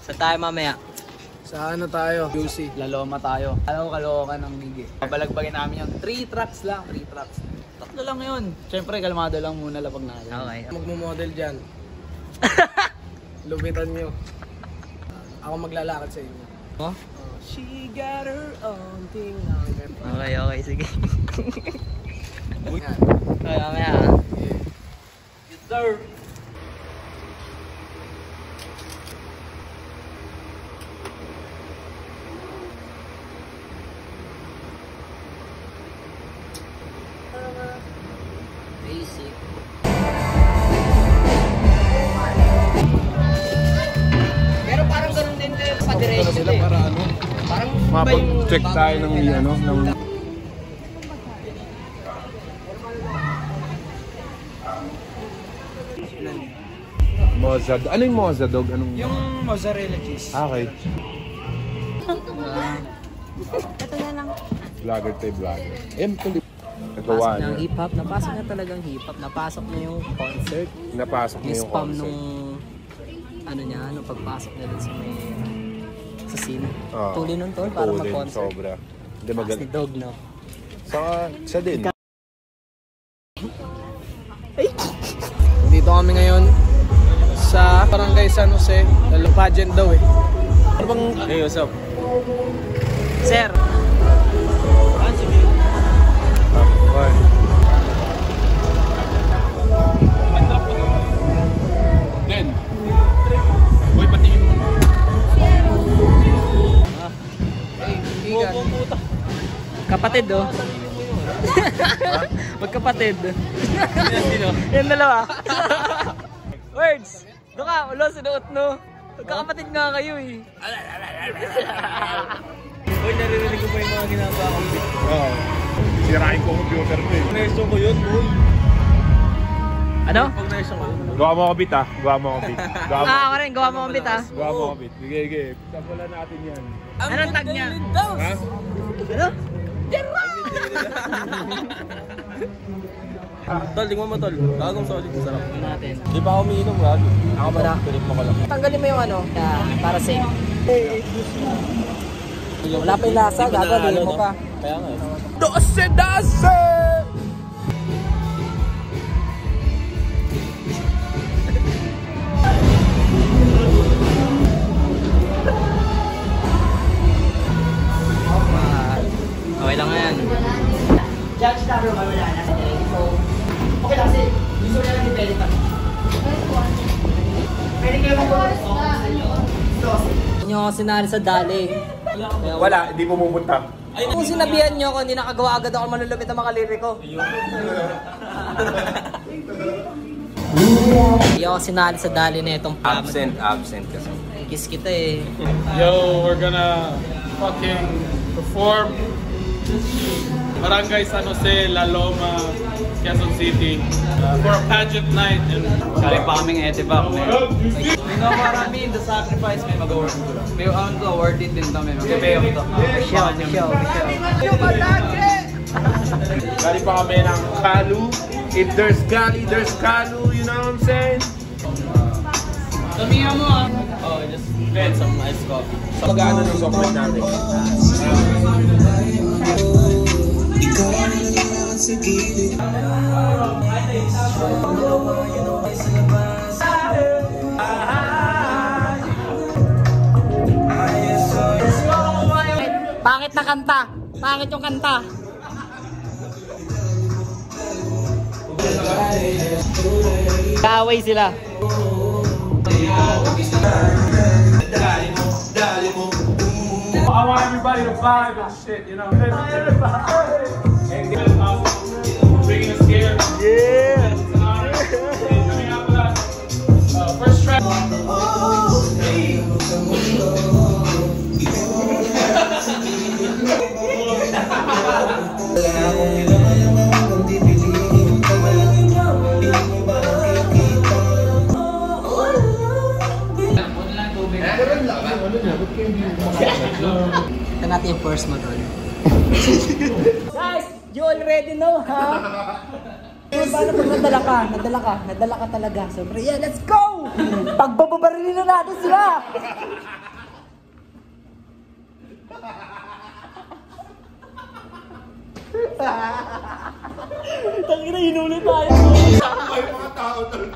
Saan tayo mamaya? Sa ano tayo? UC. Laloma tayo. Alam ko kalokan ng Migi. Babalagbagin namin yung 3 tracks lang. 3 tracks. Tatlo lang yun. Siyempre, kalmado lang muna lapag natin. Okay. Magmo-model dyan. Lupitan nyo. Ako maglalakad sa inyo. Oh? She got her own thing. Okay, okay, sige. Yan. Okay, mamaya. Yes, sir. Basic. Pero parang ganun din tayo pa-diretso Sila eh. para ano? Parang Mapag-check tayo ng ano? Ng... Mozzarella. Ano yung mozzarella dog? Anong... Yung mozzarella cheese. Okay. Ito na lang. Vlogger tayo vlogger. Tuloy. Nagawa Napasok na niya. ang hip-hop. Napasok na talagang hip-hop. Napasok na yung concert. Napasok niya Yung yung spam concert. nung ano niya, nung pagpasok niya dun sa may sa scene. Oo. Tuloy nun tol para Tulin, mag-concert. Sobra. Hindi Tapos magaling. ni Dog, no? Sa din. Dito kami ngayon sa Barangay San Jose. Lalo pageant daw eh. Ano bang... Hey, what's up? Sir! Okay. Then, boy, patingin mo. Kapatid, oh. Magkapatid. Yan dalawa. Words! Doon ka, ulo, sinuot, no? Magkakapatid nga kayo, eh. Boy, naririnig ko pa yung mga ginagawa kong bit. Oo. Sirain ko ang computer ko eh. Neso ko yun, boy. Ano? Pag neso ko yun. Gawa mo ako bit ah. Gawa mo ako bit. Ako rin, gawa mo ang bit, ah. Gawa mo ako bit. Sige. Tapulan natin yan. Anong tag niya? Ha? Ano? Tol, tingnan mo tol. Bagong solid. Sarap. Natin. Di pa ako umiinom, gag. Ako muna. Pilit mo ko lang. Tanggalin mo yung ano, para safe. Wala pa yung lasa, gagawin mo pa. Kaya nga eh. Dose! Okay lang yan. Judge na rin wala na. So, okay lang kasi gusto nila ni Pelita. Pwede kayo mag-focus sa inyo. Hindi nyo ako sinari sa dali. Wala, hindi pumunta. Kung sinabihan nyo ako, hindi nakagawa agad ako manulupit ang mga liriko. Hindi ako sinali sa dali na itong Absent kasi. Kiss kita eh. Yo, we're gonna fucking perform Barangay San Jose, La Loma, Quezon City for a pageant night. And Galing pa kaming Etivac. May marami the sacrifice may mag-award. May award din kami. Magkabeo to. Michelle. Galing pa kami ng Kalu. If there's Gali, there's Kalu. You know what I'm saying? Sabihan mo ah. Oh, just get some iced coffee. Pag-ano ng software natin? Pangit na kanta. Pangit yung kanta. Kaaway sila. I want everybody to vibe and shit, you know. Bringing us here. Yeah. It's an honor. Coming out with us. First track. Ito natin yung first mo doon. Guys, you already know, ha? Paano pag nadala ka talaga. So, yeah, let's go! Pagbababarilin na natin sila! Inulit tayo. Ay, mga tao tol.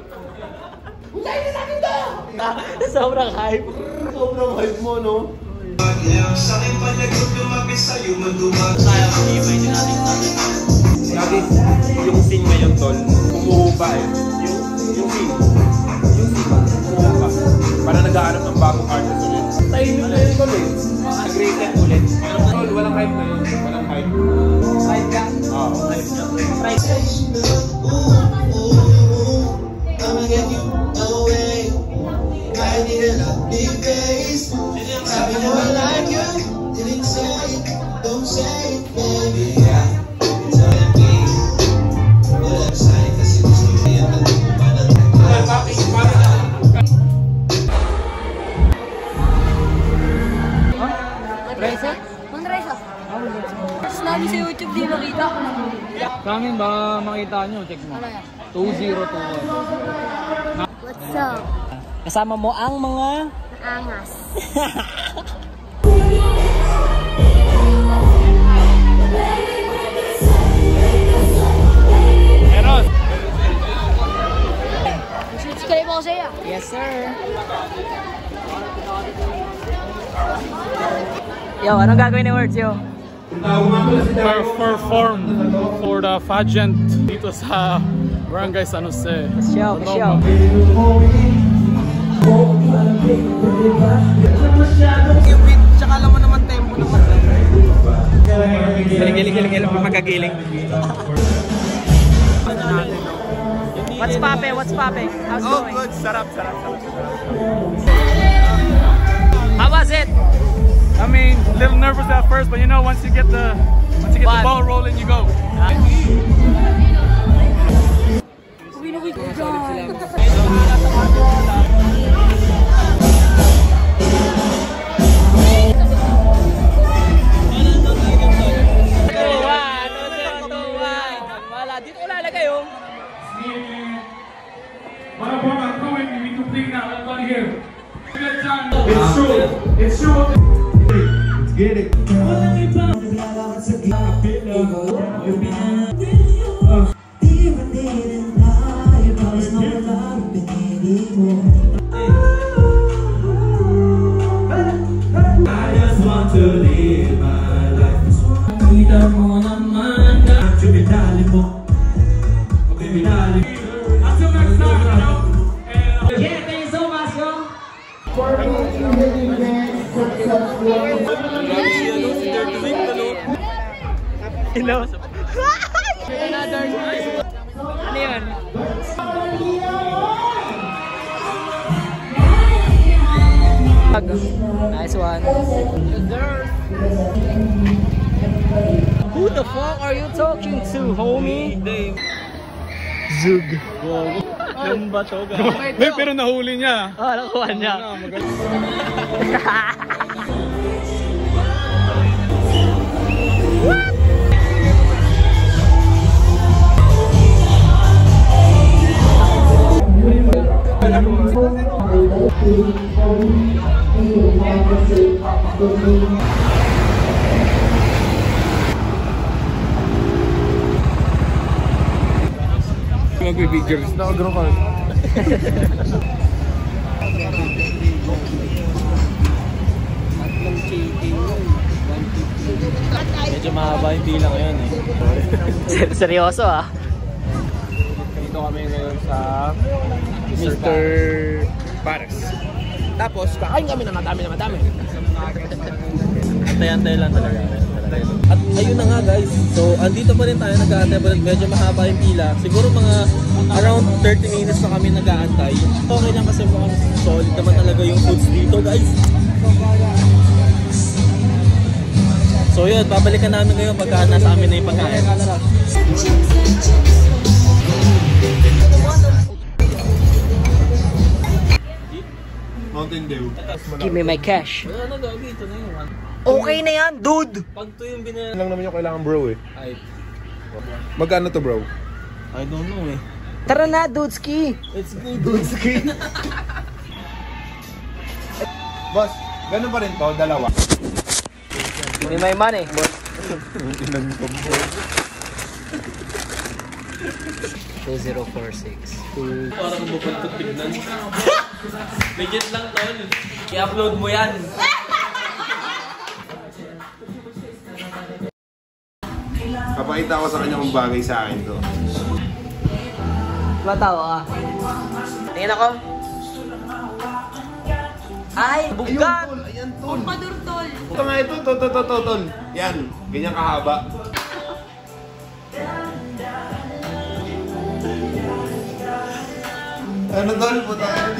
Sobrang hype. Sobrang hype mo, no? Lagi, yung scene ngayon, tol, umuupa eh. Yung scene. Umuupa. Parang nag-aanap ng bagong artist ulit. Tahimik na yun, tol eh. Nag-reset ulit. Pero tol, walang hype na yun. Walang hype. Hype ka? Oo. Hype. Manresa? Tapos namin sa YouTube di makita. Sa amin ba makita nyo? Check mo. Ano yan? 2021. What's up? Kasama mo ang mga... Angas. Meron! Subscribe ako sa'yo. Yes, sir. Yo, anong gagawin ni Words, yo? Perform for the pageant dito sa Barangay San Jose. Show, show. Yung beat, tsaka alam mo naman tempo naman. Giling, magkagiling. What's poppin'? What's poppin'? How's it going? Good. Sarap. How was it? I mean, a little nervous at first, but you know, once you get the ball rolling, you go. Uwi na ko dyan. Wala, dito ko lalagay yung. It's true. It's true. Let's get it. I just want to live my life. Kita mo naman na binali mo. Binali. Until next time, you know. Yeah, thank you so much, yo. Hello. Ano yun? Nice one. Who the fuck are you talking to, homie? Zug. Yung ba to? Pero nahuli niya. Oh, nakuha niya. Magbibigil. Nakagano ka. Medyo mahaba yung pila ngayon eh. Seryoso ah. Dito kami ngayon sa Mr. Pares. Tapos, kakain kami na madami. Antay-antay lang talaga. At ayun na nga guys. So, andito pa rin tayo nag-aantay. Medyo mahaba yung pila. Siguro mga around 30 minutes na kami nag-aantay. Okay lang kasi mukhang solid naman talaga yung foods dito guys. So yun, babalikan namin ngayon pagka nasa amin na yung pagkain. Mountain Dew. Give me my cash. Ano gagawin? Ito na yun. Okay na yan, dude! Pag ito yung binili... lang naman yung kailangan bro eh. Ay, Magkano to bro? I don't know eh. Tara na, dudeski! It's good dude. Boss, ganun pa rin to, dalawa. Give me my money. 2046. Parang bubuntot tignan. Legit lang tol. I-upload mo yan. Papakita ko sa kanya kung bagay sa akin to. Matawa ka. Tingin ako. Ay, bugat! Ayan tol. Madurtol. Ito nga ito, tol. Yan, ganyan kahaba. Ano tol? Puta ka na